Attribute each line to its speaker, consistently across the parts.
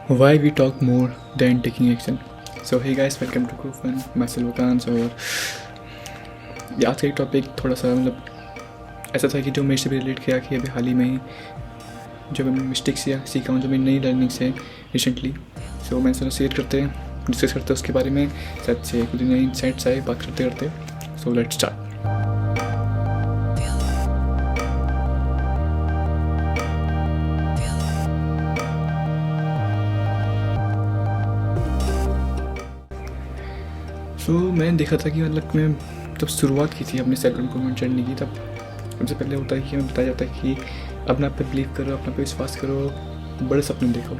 Speaker 1: Why we talk more than taking action. So hey guys, welcome to Groove Fun. मैं सिल्वकांत और ये आज का एक टॉपिक थोड़ा सा ऐसा था कि जो मेरे से भी रिलेट किया कि अभी हाल ही में ही जो मैं मिस्टेक्स या सीखा हूँ, जो मेरी नई लर्निंग्स है रिसेंटली, सो मैं चलो शेयर करते हैं, डिस्कस करते हैं उसके बारे में, शायद से कुछ नए इंसाइट्स आए बात करते करते। So let's start. सो मैंने देखा था कि मतलब मैं जब शुरुआत की थी अपने सेल्फ इम्प्रूवमेंट जर्नी की, तब सबसे पहले होता है कि हमें बताया जाता है कि अपने आप पे बिलीव करो, अपने पे विश्वास करो, बड़े सपने देखो,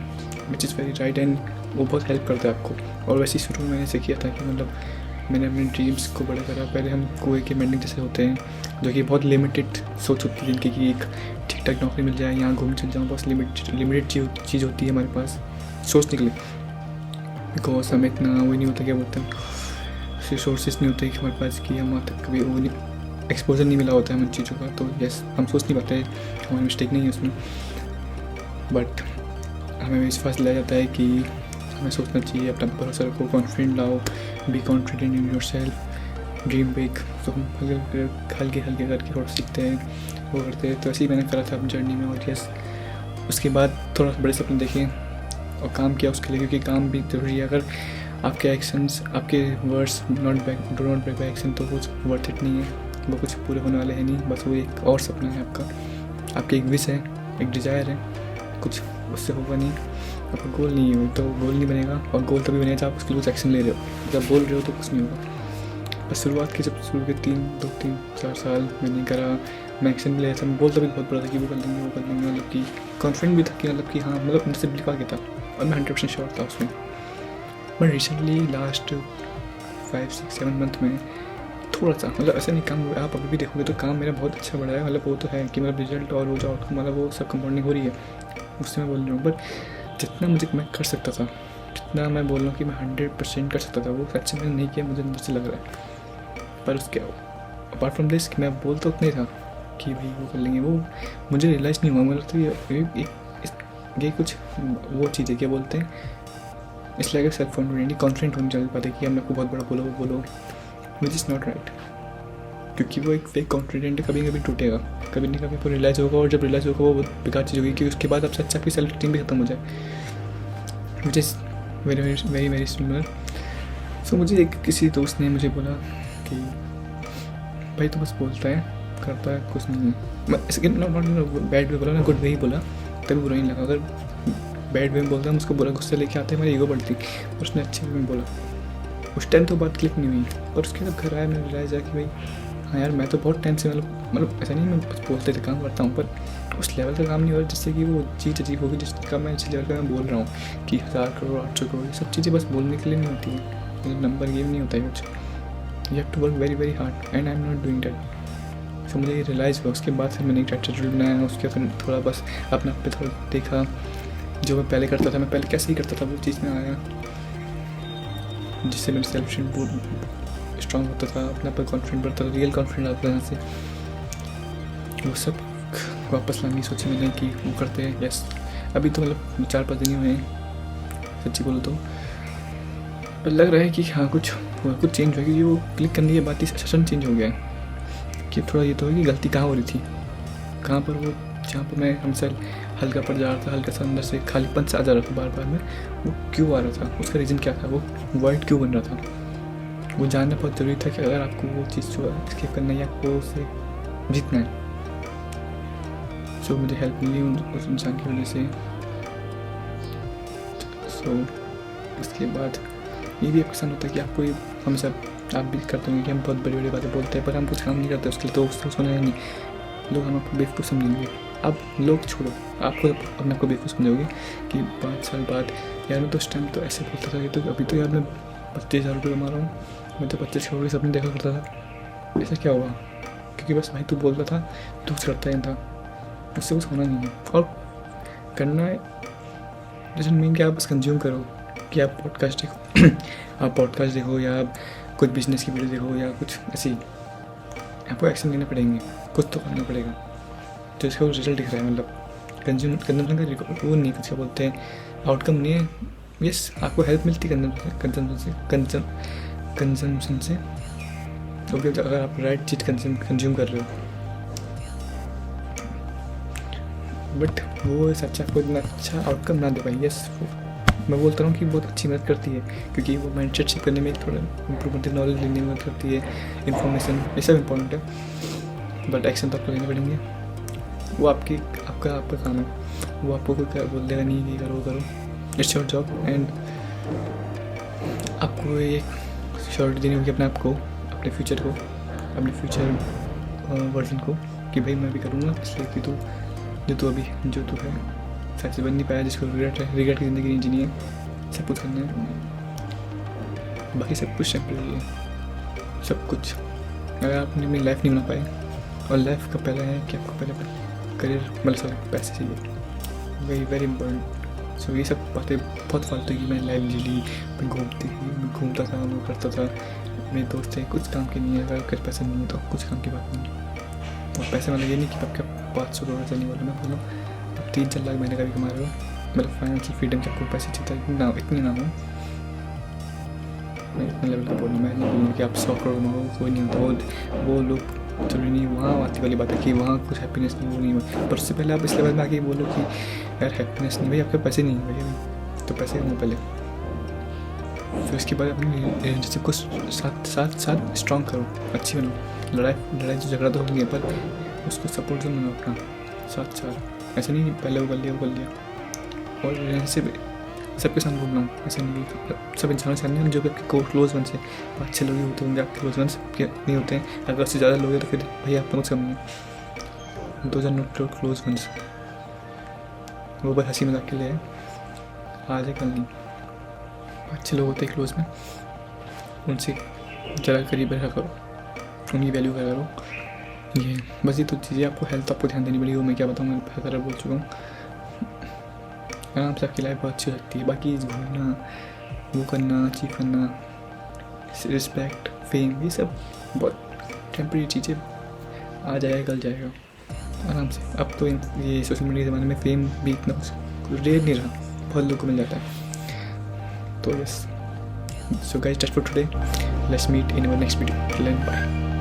Speaker 1: विच इज़ वेरी राइट एंड वो बहुत हेल्प करता है आपको। और वैसे ही शुरू में मैंने ऐसे किया था कि मतलब मैंने अपने ड्रीम्स को बड़ा करा। पहले हम कुएं के मेंढक जैसे होते हैं जो कि बहुत लिमिटेड सोच होती है जिनकी कि एक ठीक ठाक नौकरी मिल जाए, यहाँ घूम चल जाऊँ, बस लिमिटेड चीज़ होती है हमारे पास सोचने के लिए, बिकॉज हमें इतना वो नहीं होता, क्या बोलते हैं, रिसोर्सेज नहीं होते कि हमारे पास कि हम वहाँ तक कभी वो नहीं एक्सपोजर नहीं मिला होता है हमें चीज़ों का। तो यस, हम सोच नहीं पाते, हमारी मिस्टेक नहीं है उसमें, बट हमें विश्वास दिलाया जाता है कि हमें सोचना चाहिए, अपना भरोसा रखो, कॉन्फिडेंट लाओ, be confident in your self, dream big. तो हम हल्के हल्के करके थोड़ा सीखते हैं, वो करते हैं। तो ऐसे ही मैंने करा था अपनी जर्नी में। और यस, उसके बाद थोड़ा बड़े सपने देखे और काम किया उसके लिए, क्योंकि काम भी जरूरी है। अगर आपके एक्शंस, आपके words do not break by action, तो कुछ वर्थ इट नहीं है, वो कुछ पूरे होने वाले हैं नहीं। बस वो एक और सपना है आपका, आपकी एक विश है, एक डिज़ायर है, कुछ उससे होगा नहीं, आपका गोल नहीं है, तो गोल नहीं बनेगा। और गोल तभी बनेगा जब आप उसके लिए कुछ एक्शन ले रहे हो। जब बोल रहे हो तो कुछ नहीं होगा। बस शुरुआत की, जब शुरू के 3-4 साल मैंने करा, मैं एक्शन भी लिया था। मैं बोलता भी बहुत बड़ा था कि वो कर लेंगे, मतलब कि कॉन्फिडेंट भी था कि मतलब कि हाँ, मतलब मुझसे बिल्कुल आगे था और मैं 100% श्योर था उसमें। बट रिसेंटली लास्ट 5-6-7 मंथ में थोड़ा सा, मतलब ऐसा नहीं, काम आप अभी भी देखोगे तो काम मेरा बहुत अच्छा बढ़ा है। मतलब वो तो है कि मतलब रिजल्ट और वो जो आउटकम, मतलब वो सब कंपाउंडिंग हो रही है, उससे मैं बोल रहा हूँ। बट जितना मुझे मैं कर सकता था, जितना मैं बोल रहा हूँ कि मैं 100% कर सकता था, वो सच में नहीं किया, मुझे अंदर से लग रहा है। पर उसके अपार्ट फ्रॉम दिस, मैं बोलता उतना ही था कि भाई वो कर लेंगे, वो मुझे रियलाइज़ नहीं हुआ। मतलब तो ये कुछ वो चीज़ है, क्या बोलते हैं, इसलिए अगर सेल्फ कॉन्फिडेंट होने चल पाते कि हम आपको बहुत बड़ा बोलो, वो बोलो, विच इज़ नॉट राइट, क्योंकि वो एक फेक कॉन्फिडेंट कभी ना कभी टूटेगा, कभी ना कभी आपको रियलाइज़ होगा। और जब रियलाइज़ होगा वो बेकार चीज़ होगी, क्योंकि उसके बाद आप सच्चा आपकी सेल्फ टीम भी खत्म हो जाए, which is very very very similar. So मुझे एक किसी दोस्त ने मुझे बोला कि भाई तो बस बोलता है, करता है, कुछ नहीं है। नॉट बैड वे बोला ना, गुड वे ही बोला, तभी बुरा नहीं लगा। अगर बैड वे में बोलता, हम उसको बुरा गुस्से लेके आते, हमारी ईगो बढ़ती, और उसने अच्छे वे में बोला। उस टाइम तो बात क्लिक नहीं हुई, और उसके बाद घर आया, मैंने रियलाइज़ कि भाई हाँ यार, मैं तो बहुत टाइम से मतलब ऐसा नहीं मैं बस बोलते थे काम करता हूँ, पर उस लेवल का काम नहीं हो रहा जिससे कि वो चीज़ अजीब होगी जिसका मैं जिस लेवल का मैं बोल रहा हूँ कि 1000 करोड़ 800 करोड़, ये सब चीज़ें बस बोलने के लिए नहीं होती है, नंबर गेम नहीं होता है कुछ। You have to work very very hard and I am not doing that. So मुझे ये रियलाइज़ हुआ। उसके बाद फिर मैंने एक स्ट्रेटजी बनाया, उसके बाद थोड़ा बस अपने आप पे थोड़ा देखा, जो मैं पहले करता था, मैं पहले कैसे ही करता था, वो चीज़ में आया जिससे मेरा सेल्फ स्ट्रॉन्ग होता था, अपने आप पर कॉन्फिडेंट बढ़ता था, रियल कॉन्फिडेंट आता था। यहाँ से वो सब वापस लाने की सोची मैंने कि वो करते हैं। यस, अभी तो मतलब 4-5 दिन ही हुए हैं सच्ची बोलो तो, पर लग रहा है कि हाँ कुछ चेंज हो गया। वो क्लिक करने के बाद ही सेशन चेंज हो गया है कि थोड़ा ये तो है कि गलती कहाँ हो रही थी, कहाँ पर वो, जहाँ पर मैं हमसे हल्का पड़ जा रहा था, हल्का सा अंदर से खालीपन से आ जा रहा था बार बार में, वो क्यों आ रहा था, उसका रीज़न क्या था, वो वर्ड क्यों बन रहा था, वो जानना बहुत ज़रूरी था कि अगर आपको वो चीज़ जो स्किप करना है या आपको उसे जीतना है। सो मुझे हेल्प मिली उस इंसान की वजह से। सो उसके बाद ये भी एक पसंद होता है कि आपको ये, हम सब आप भी करते होंगे कि हम बहुत बड़ी बड़ी बातें बोलते हैं पर हम कुछ काम नहीं करते उसके लिए, तो उसको सुना है नहीं, लोग हम आपको बेवकूफ़ समझेंगे। अब लोग छोड़ो, आपको अपने आपको बेवकूफ़ समझोगे कि 5 साल बाद यार मैं तो उस टाइम तो ऐसे बोलता था, ये तो अभी तो यार मैं 25,000 रुपये कमा रहा हूँ, मैं तो 25 करोड़ के सपने देखा करता था, ऐसा क्या हुआ, क्योंकि बस भाई तू बोलता था, तू कुछ करता ही था, उससे कुछ होना नहीं है। और करना है डजंट मीन कि आप बस कंज्यूम करो, कि आप पॉडकास्ट देखो आप पॉडकास्ट देखो या आप कुछ बिजनेस की वीडियो देखो या कुछ ऐसी, आपको एक्शन लेने पड़ेंगे, कुछ तो करना पड़ेगा, तो इसका रिजल्ट दिख रहा है। मतलब कंज्यूम का वो नहीं, कुछ क्या बोलते हैं, आउटकम नहीं है। यस, आपको हेल्प मिलती है कंजम्पशन से, क्योंकि अगर आप राइट चीज़ कंज्यूम कर रहे हो। बट वो सच आपको इतना अच्छा आउटकम ना दे पाई। यस, मैं बोलता हूँ कि बहुत अच्छी मदद करती है, क्योंकि वो माइंडसेट शिफ्ट करने में थोड़ा इम्प्रूवमेंट, नॉलेज लेने में मदद करती है, इन्फॉर्मेशन, ये सब इम्पोर्टेंट है। बट एक्शन तो आपको लेने पड़ेंगे, वो आपका काम है। वो आपको कोई क्या बोल देगा नहीं, ये करो, इट्स योर जॉब। एंड आपको एक श्योरिटी देनी होगी अपने आप को, अपने फ्यूचर को, अपने फ्यूचर वर्जन को, कि भाई मैं भी करूँगा, इसलिए कि तू जो तू है शायद से बन नहीं पाया, जिसको रिग्रेट की ज़िंदगी नहीं जीनी है, सब कुछ करना है। बाकी सब कुछ टेम्परेरी है, सब कुछ। अगर आपने अपनी लाइफ नहीं बना पाए, और लाइफ का पहला है कि आपको पहले करियर, मतलब पैसे चाहिए, वेरी इंपॉर्टेंट। सो ये सब बातें बहुत फालतू की, मैंने लाइफ जी ली, मैं घूमता था, मैं करता था, मेरे दोस्त थे, कुछ काम के नहीं है। अगर पैसे नहीं है तो कुछ काम की बात नहीं है। और पैसे मतलब ये नहीं कि आपका 500 करोड़ चलने वाला, मैं बोलूँ आप 3-4 लाख महीने का भी कमा रहे हो, मतलब फाइनेंशियल फ्रीडम से आपको पैसे चाहिए, इतनी ना हो। मैं इतना लेवल का बोलूँ, मैं नहीं बोलूँगा कि आप 100 करोड़ कमाओ, कोई नहीं होता। वो लोग चलो नहीं, वहाँ आती वाली बात है कि वहाँ कुछ हैप्पीनेस नहीं, वो नहीं हुआ। पर उससे पहले आप इस लेवल में आके बोलो कि यार हैप्पीनेस नहीं, भाई आपके पैसे नहीं है भैया, तो पैसे कमाओ पहले, फिर उसके बाद अपनी रिलेशनशिप को साथ स्ट्रॉन्ग करो, अच्छी बनाओ। लड़ाई झगड़ा तो होंगे, पर उसको सपोर्ट जरूर बनाओ अपना, साथ। ऐसा नहीं पहले वो कर लिया। और रिलेशनशिप सबके साथ बोल रहा हूँ, ऐसा नहीं कि सब इंसानों से नहीं, जो भी आपके क्लोज वन से 5-6 लोग ही होते होंगे आपके क्लोज वन के, नहीं होते हैं। अगर उससे ज़्यादा लोग हैं तो फिर भाई आप कुछ कम नहीं है, 2 जन नोट क्लोज वंस, वो बस हंसी मजाक के लिए है, आज है कल नहीं। 5-6 लोग होते हैं क्लोज में, उनसे ज़रा करीब रखा करो, उनकी वैल्यू करा करो। ये बस ये तो चीज़ें आपको हेल्थ आपको ध्यान देनी पड़ेगी, वो मैं क्या बताऊँ, मैं बेहतर बोल चुका हूँ। आराम से आपकी लाइफ बहुत अच्छी लगती है। बाकी घूमना, वो करना, अचीव करना, रिस्पेक्ट, फेम, ये सब बहुत टेम्परेरी चीज़ें, आ जाएगा कल जाएगा आराम से। अब तो ये सोशल मीडिया के ज़माने में फेम भी इतना रेयर नहीं रहा, बहुत लोगों को मिल जाता है। तो yes, so guys, that's for today, let's meet in our next video, bye.